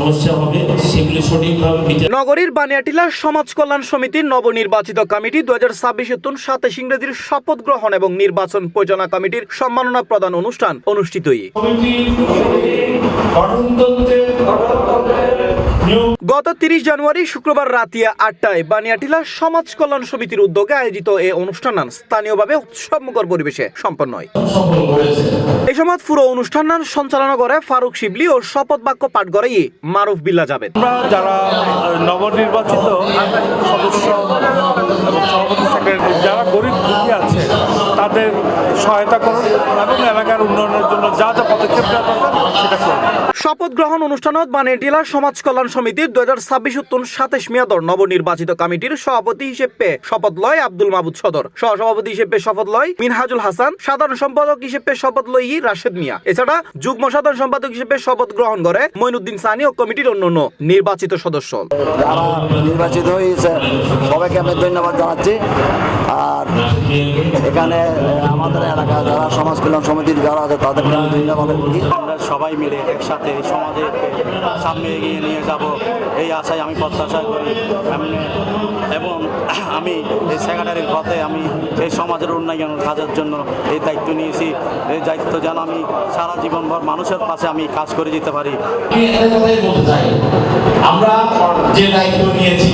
সমস্যা হবে সেগুলি সঠিকভাবে বিচার। নগরীর বানিয়াটিলা সমাজ কল্যাণ সমিতির নবনির্বাচিত কমিটি 2026 ইংরেজির শপথ গ্রহণ এবং নির্বাচন পরিচালনা কমিটির সম্মাননা প্রদান অনুষ্ঠান অনুষ্ঠিত। গত 30 জানুয়ারি শুক্রবার রাতিয়া 8টায় বানিয়াটিলা সমাজ কল্যাণ সমিতির উদ্যোগে আয়োজিত এই অনুষ্ঠান স্থানীয়ভাবে উৎসবমুখর পরিবেশে সম্পন্ন হয়। এই সময় পুরো অনুষ্ঠান সঞ্চালনা করে ফারুক শিবলি ও শপথ বাক্য পাঠ করে মারুফ বিল্লাহ জাবেদ। আমরা যারা নবনির্বাচিত সদস্য এবং সভাপতি সেক্রেটারি যারা গরিব দুঃখী আছে তাদের সহায়তা করুন এবং এলাকার উন্নয়নের জন্য যা যা পদক্ষেপ নেওয়া দরকার সেটা করুন। শপথ গ্রহণ অনুষ্ঠানত বানিয়াটিলা সমাজ কল্যাণ সমিতির 2026 মেয়াদর নবনির্বাচিত কমিটির সভাপতি হিসেবে শপথ লয় আব্দুল মাহবুদ সদর, সহসভাপতি হিসেবে শপথ লয় মিনহাজুল হাসান, সাধারণ সম্পাদক হিসেবে শপথ লয় রাশেদ মিয়া। এছাড়া যুগ্ম সাধারণ সম্পাদক হিসেবে শপথ গ্রহণ করে মঈনুদ্দিন সানি ও কমিটির অন্যান্য নির্বাচিত সদস্য। যারা নির্বাচিত হয়েছে সবাইকে আমি ধন্যবাদ জানাচ্ছি। আর এখানে আমাদের এলাকা যারা সমাজ কল্যাণ সমিতির যারা আছে তাদেরকে আমি ধন্যবাদ করি। আমরা সবাই মিলে একসাথে সমাজের সামনে এগিয়ে নিয়ে যাব এই আশায় আমি প্রত্যাশা করি। এবং আমি এই সেক্রেটারির পথে আমি এই সমাজের উন্নয়ন কাজের জন্য এই দায়িত্ব নিয়েছি। এই দায়িত্ব যেন আমি সারা জীবনভর মানুষের পাশে আমি কাজ করে যেতে পারি। আমরা যে দায়িত্ব নিয়েছি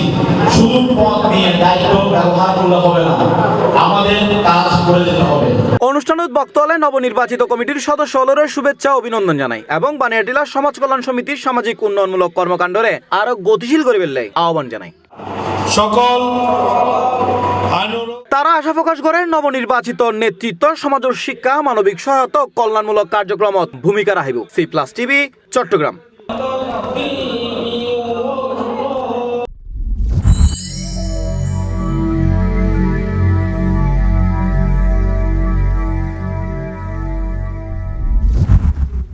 শুধু পদ নিয়ে দায়িত্ব ব্যবহার করলে হবে না, আমাদের কাজ করে যেতে হবে। অনুষ্ঠানত বক্তব্যে নবনির্বাচিত কমিটির সদস্য হলরের শুভেচ্ছা অভিনন্দন জানাই এবং বানিয়াটিলা সমাজ কল্যাণ সমিতির সামাজিক উন্নয়নমূলক কর্মকাণ্ডরে আরো গতিশীল করে ফেললে আহ্বান জানাই। সকল তারা আশা প্রকাশ করেন নবনির্বাচিত নেতৃত্ব সমাজের শিক্ষা, মানবিক সহায়তা, কল্যাণমূলক কার্যক্রমত ভূমিকা রাখিব। C+ TV, Chittagong.